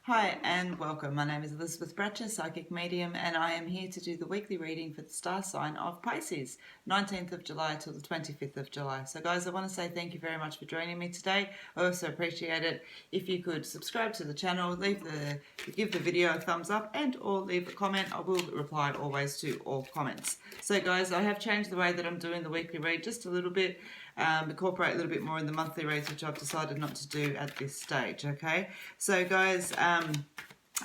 Hi and welcome. My name is Elizabeth Bratcher, Psychic Medium, and I am here to do the weekly reading for the star sign of Pisces, 19th of July till the 25th of July. So guys, I want to say thank you very much for joining me today. I also appreciate it if you could subscribe to the channel, give the video a thumbs up, and or leave a comment. I will reply always to all comments. So guys, I have changed the way that I'm doing the weekly read just a little bit. Incorporate a little bit more in the monthly reads, which I've decided not to do at this stage. Okay, so guys,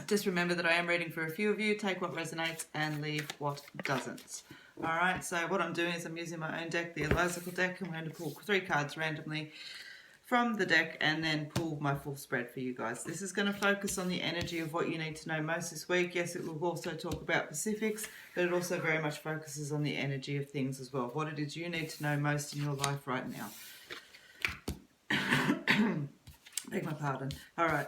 just remember that I am reading for a few of you. Take what resonates and leave what doesn't. All right, so what I'm doing is I'm using my own deck, the Elizical deck. I'm going to pull 3 cards randomly from the deck and then pull my full spread for you guys. This is going to focus on the energy of what you need to know most this week. Yes, it will also talk about specifics, but it also very much focuses on the energy of things as well. What it is you need to know most in your life right now. Beg my pardon. All right.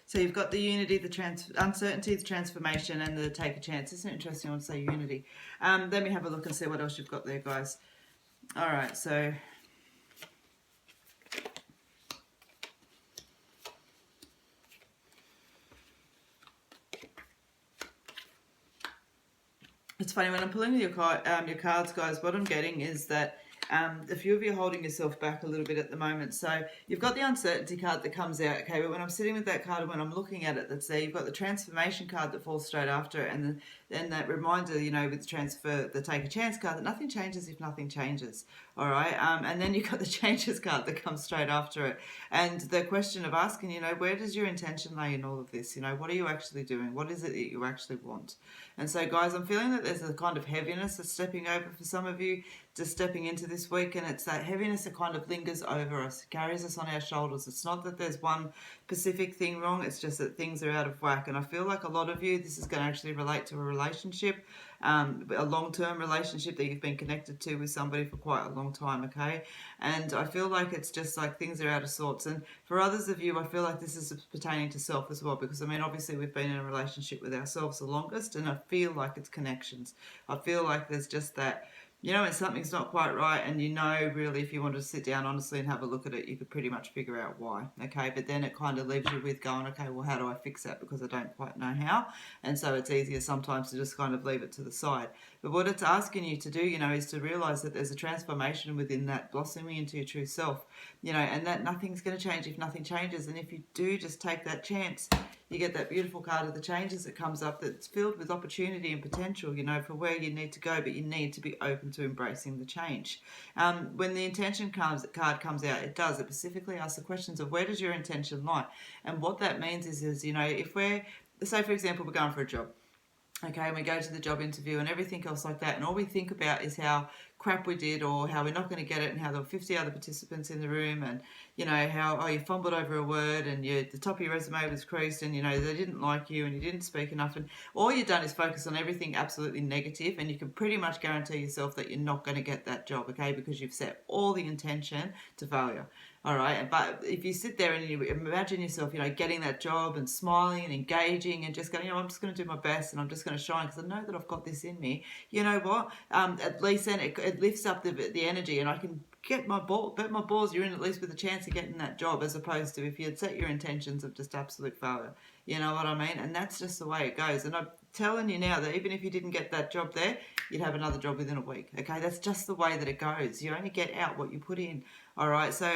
So you've got the unity, the uncertainty, the transformation, and the take a chance. Isn't it interesting? I want to say unity. Let me have a look and see what else you've got there, guys. All right, so it's funny when I'm pulling your cards, guys. What I'm getting is that a few of you are holding yourself back a little bit at the moment. So you've got the uncertainty card that comes out, okay, but when I'm sitting with that card and when I'm looking at it that's there, you've got the transformation card that falls straight after it, and then that reminder, you know, with the take a chance card, that nothing changes if nothing changes. All right, and then you've got the changes card that comes straight after it, and the question of asking, you know, where does your intention lay in all of this? You know, what are you actually doing? What is it that you actually want? And so guys, I'm feeling that there's a kind of heaviness that's stepping over for some of you, just stepping into this week, and it's that heaviness that kind of lingers over us, carries us on our shoulders. It's not that there's one specific thing wrong, it's just that things are out of whack. And I feel like a lot of you, this is going to actually relate to a relationship, a long-term relationship that you've been connected to with somebody for quite a long time, okay? And I feel like it's just like things are out of sorts. And for others of you, I feel like this is pertaining to self as well, because I mean, obviously we've been in a relationship with ourselves the longest, and I feel like it's connections. I feel like there's just that, you know, when something's not quite right, and you know, really, if you wanted to sit down honestly and have a look at it, you could pretty much figure out why, okay? But then it kind of leaves you with going, okay, well, how do I fix that? Because I don't quite know how. And so it's easier sometimes to just kind of leave it to the side. But what it's asking you to do, you know, is to realize that there's a transformation within that, blossoming into your true self, you know, and that nothing's going to change if nothing changes. And if you do just take that chance, you get that beautiful card of the changes that comes up that's filled with opportunity and potential, you know, for where you need to go, but you need to be open to embracing the change. When the intention card comes out, it specifically asks the questions of where does your intention lie? And what that means is, you know, if we're, say for example, we're going for a job, okay, and we go to the job interview and everything else like that, and all we think about is how crap we did, or how we're not going to get it, and how there were 50 other participants in the room, and you know how you fumbled over a word, and the top of your resume was creased, and you know they didn't like you, and you didn't speak enough, and all you've done is focus on everything absolutely negative, and you can pretty much guarantee yourself that you're not going to get that job, okay, because you've set all the intention to failure. All right, but if you sit there and you imagine yourself, you know, getting that job and smiling and engaging and just going, you know, I'm just going to do my best and I'm just going to shine because I know that I've got this in me. You know what? At least then it lifts up the energy, and I can bet my balls you're in at least with a chance of getting that job, as opposed to if you had set your intentions of just absolute failure. You know what I mean? And that's just the way it goes. And I'm telling you now that even if you didn't get that job there, you'd have another job within a week. Okay, that's just the way that it goes. You only get out what you put in. All right, so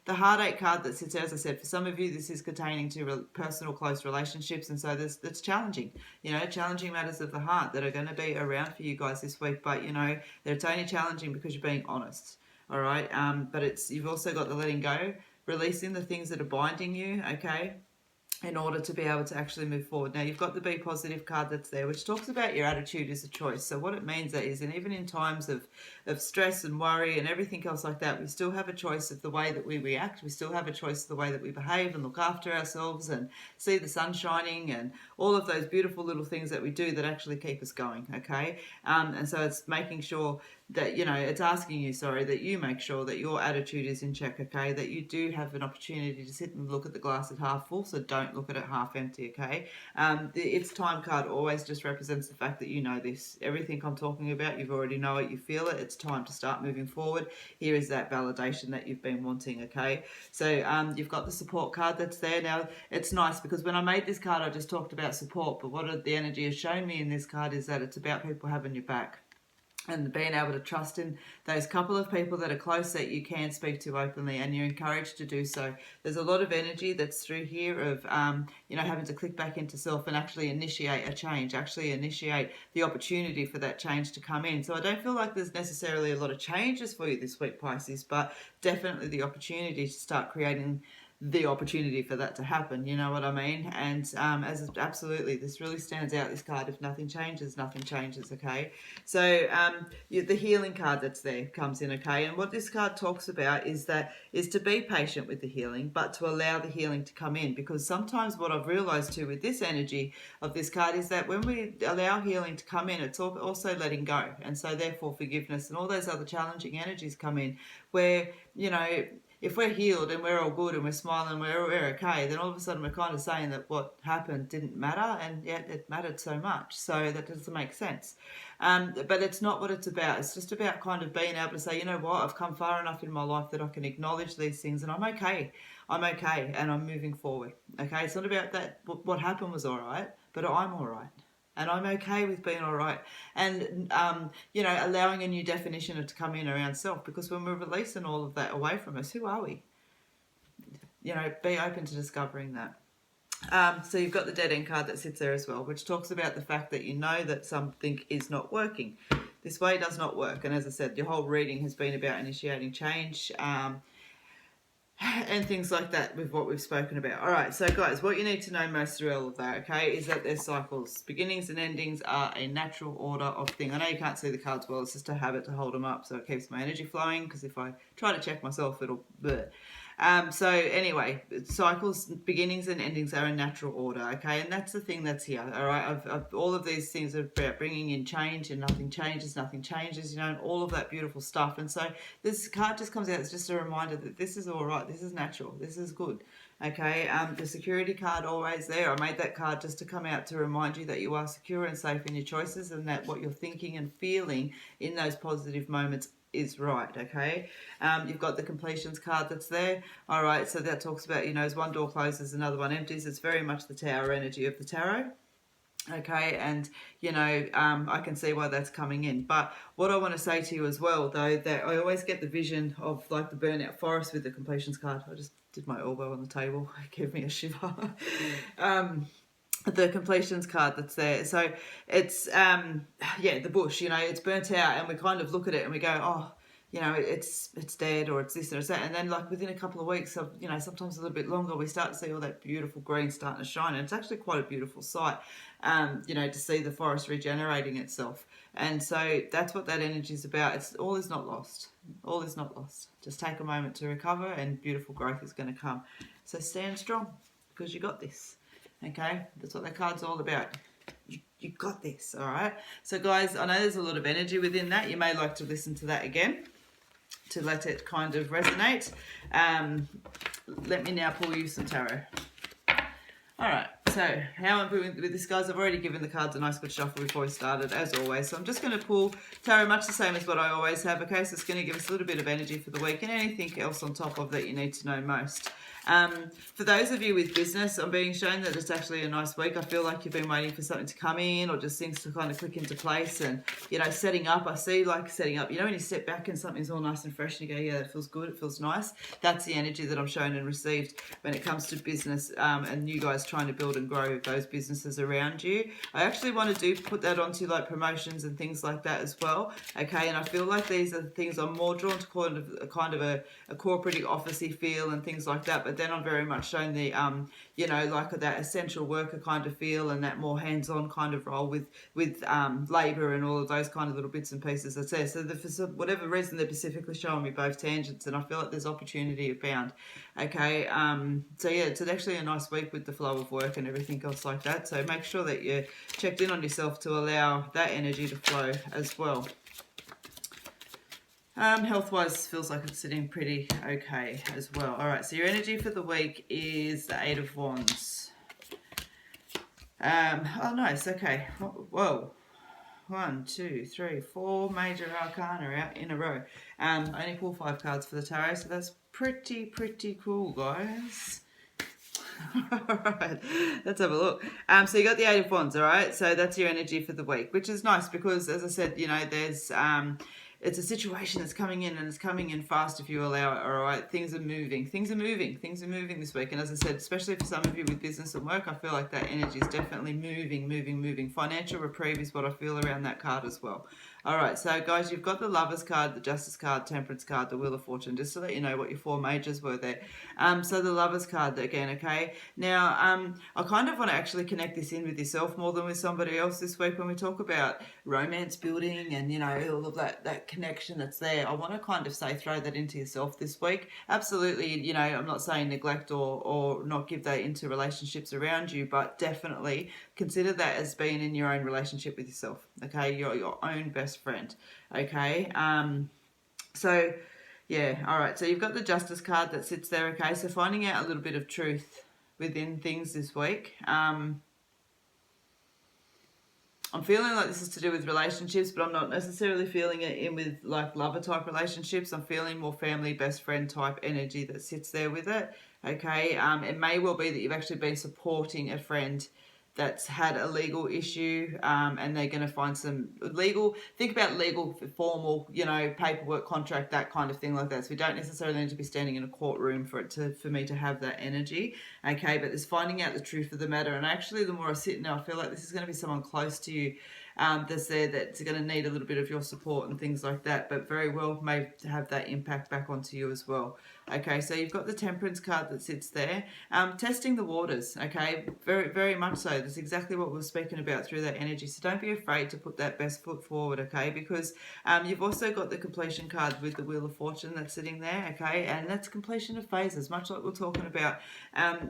the heartache card that sits, as I said, for some of you, this is pertaining to personal close relationships, and so that's challenging, you know, challenging matters of the heart that are going to be around for you guys this week, but, you know, it's only challenging because you're being honest, all right, but you've also got the letting go, releasing the things that are binding you, okay, in order to be able to actually move forward. Now, you've got the Be Positive card that's there, which talks about your attitude is a choice. So what it means is, and even in times of stress and worry and everything else like that, we still have a choice of the way that we react. We still have a choice of the way that we behave and look after ourselves and see the sun shining and all of those beautiful little things that we do that actually keep us going, okay? And so it's making sure that, you know, it's asking you, sorry, that you make sure that your attitude is in check, okay? That you do have an opportunity to sit and look at the glass at half full, so don't look at it half empty, okay? The It's Time card always just represents the fact that you know this. Everything I'm talking about, you've already know it, you feel it. It's time to start moving forward. Here is that validation that you've been wanting, okay? So you've got the support card that's there. Now, it's nice because when I made this card, I just talked about support, but what the energy has shown me in this card is that it's about people having your back and being able to trust in those couple of people that are close that you can speak to openly, and you're encouraged to do so. There's a lot of energy that's through here of, you know, having to click back into self and actually initiate a change, actually initiate the opportunity for that change to come in. So I don't feel like there's necessarily a lot of changes for you this week, Pisces, but definitely the opportunity to start creating the opportunity for that to happen, you know what I mean? And as absolutely, this really stands out, this card. If nothing changes, nothing changes, okay? So the healing card that's there comes in, okay? And what this card talks about is to be patient with the healing, but to allow the healing to come in, because sometimes what I've realized too with this energy of this card is that when we allow healing to come in, it's also letting go, and so therefore forgiveness and all those other challenging energies come in, where, you know, if we're healed and we're all good and we're smiling, we're okay, then all of a sudden we're kind of saying that what happened didn't matter, and yet it mattered so much. So that doesn't make sense. But it's not what it's about. It's just about kind of being able to say, you know what, I've come far enough in my life that I can acknowledge these things, and I'm okay. I'm okay, and I'm moving forward. Okay, it's not about that. What happened was all right, but I'm all right. And I'm okay with being all right. And, you know, allowing a new definition to come in around self, because when we're releasing all of that away from us, who are we? You know, be open to discovering that. So you've got the dead end card that sits there as well, which talks about the fact that you know that something is not working. This way does not work. And as I said, your whole reading has been about initiating change, and things like that with what we've spoken about. All right, so guys, what you need to know most through all of that, okay, is that there's cycles. Beginnings and endings are a natural order of thing. I know you can't see the cards well, it's just a habit to hold them up so it keeps my energy flowing, because if I try to check myself, it'll bleh. So anyway, cycles, beginnings and endings are a natural order, okay? And that's the thing that's here, all right? All of these things are about bringing in change, and nothing changes, you know, and all of that beautiful stuff. And so this card just comes out as just a reminder that this is all right, this is natural, this is good, okay? The security card always there. I made that card just to come out to remind you that you are secure and safe in your choices, and that what you're thinking and feeling in those positive moments is right, okay? You've got the completions card that's there. All right, so that talks about, you know, as one door closes, another one empties. It's very much the tower energy of the tarot. Okay, and you know, I can see why that's coming in. But what I want to say to you as well, though, that I always get the vision of like the burnout forest with the completions card. I just did my elbow on the table. It gave me a shiver. The completions card that's there. So it's, yeah, the bush, you know, it's burnt out, and we kind of look at it and we go, oh, you know, it's dead, or it's this or it's that. And then like within a couple of weeks of, you know, sometimes a little bit longer, we start to see all that beautiful green starting to shine. And it's actually quite a beautiful sight, you know, to see the forest regenerating itself. And so that's what that energy is about. It's all is not lost. All is not lost. Just take a moment to recover, and beautiful growth is going to come. So stand strong, because you got this. Okay, that's what that card's all about. You got this, all right? So guys, I know there's a lot of energy within that. You may like to listen to that again to let it kind of resonate. Let me now pull you some tarot. All right, so how I'm doing with this, guys, I've already given the cards a nice good shuffle before we started, as always. So I'm just going to pull tarot much the same as what I always have, okay? So it's going to give us a little bit of energy for the week, and anything else on top of that you need to know most. For those of you with business, I'm being shown that it's actually a nice week. I feel like you've been waiting for something to come in, or just things to kind of click into place, and, you know, setting up. I see like setting up, you know, when you step back and something's all nice and fresh and you go, yeah, that feels good, it feels nice. That's the energy that I'm shown and received when it comes to business, and you guys trying to build and grow those businesses around you. I actually want to put that onto like promotions and things like that as well, okay? And I feel like these are the things I'm more drawn to kind of a corporate officey feel and things like that, but then I'm very much shown the you know, like that essential worker kind of feel, and that more hands-on kind of role with labour and all of those kind of little bits and pieces that's there. So for whatever reason, they're specifically showing me both tangents, and I feel like there's opportunity abound. Okay, so yeah, it's actually a nice week with the flow of work and everything else like that. So make sure that you're checked in on yourself to allow that energy to flow as well. Health-wise, feels like it's sitting pretty okay as well. All right, so your energy for the week is the Eight of Wands. Oh, nice. Okay. Whoa. 1, 2, 3, 4 major arcana out in a row. Only pull 5 cards for the tarot, so that's pretty cool, guys. Alright, let's have a look. So you got the Eight of Wands, alright? So that's your energy for the week, which is nice because, as I said, you know, there's it's a situation that's coming in, and it's coming in fast if you allow it, alright? Things are moving this week, and as I said, especially for some of you with business and work, I feel like that energy is definitely moving. Financial reprieve is what I feel around that card as well. Alright, so guys, you've got the Lovers card, the Justice card, Temperance card, the Wheel of Fortune, just to let you know what your 4 majors were there. So the Lovers card again, okay? Now, I kind of want to actually connect this in with yourself more than with somebody else this week when we talk about romance building and, you know, all of that connection that's there. I want to kind of say throw that into yourself this week. Absolutely, you know, I'm not saying neglect or not give that into relationships around you, but definitely consider that as being in your own relationship with yourself, okay? You're your own best friend, okay? So, yeah, all right. So you've got the Justice card that sits there, okay? So finding out a little bit of truth within things this week. I'm feeling like this is to do with relationships, but I'm not necessarily feeling it in with like lover type relationships. I'm feeling more family, best friend type energy that sits there with it. Okay. It may well be that you've actually been supporting a friend that's had a legal issue, and they're going to find some legal, think about legal, formal, you know, paperwork, contract, that kind of thing like that. So we don't necessarily need to be standing in a courtroom for me to have that energy, okay? But there's finding out the truth of the matter. And actually, the more I sit now, I feel like this is going to be someone close to you that's there that's going to need a little bit of your support and things like that, but very well may have that impact back onto you as well. Okay, so you've got the Temperance card that sits there. Testing the waters, okay? Very much so. That's exactly what we were speaking about through that energy. So don't be afraid to put that best foot forward, okay? Because you've also got the completion card with the Wheel of Fortune that's sitting there, okay? And that's completion of phases, much like we're talking about,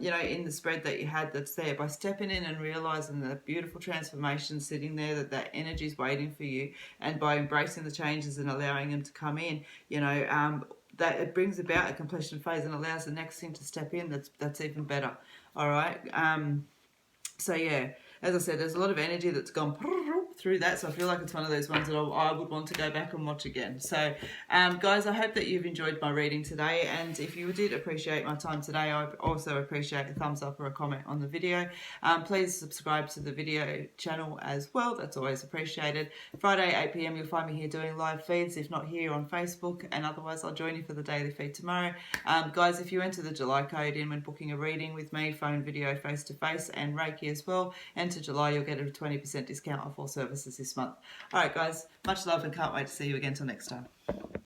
you know, in the spread that you had that's there. By stepping in and realising the beautiful transformation sitting there, that energy is waiting for you, and by embracing the changes and allowing them to come in, you know, that it brings about a completion phase and allows the next thing to step in that's even better. All right. So yeah, as I said, there's a lot of energy that's gone through that, so I feel like it's one of those ones that I would want to go back and watch again. So guys, I hope that you've enjoyed my reading today, and if you did appreciate my time today, I also appreciate a thumbs up or a comment on the video. Please subscribe to the video channel as well, that's always appreciated. Friday 8 p.m. you'll find me here doing live feeds, if not here on Facebook, and otherwise I'll join you for the daily feed tomorrow. Guys, if you enter the July code in when booking a reading with me, phone, video, face-to-face, and Reiki as well, enter July, you'll get a 20% discount off all services this month. All right, guys, much love and can't wait to see you again till next time.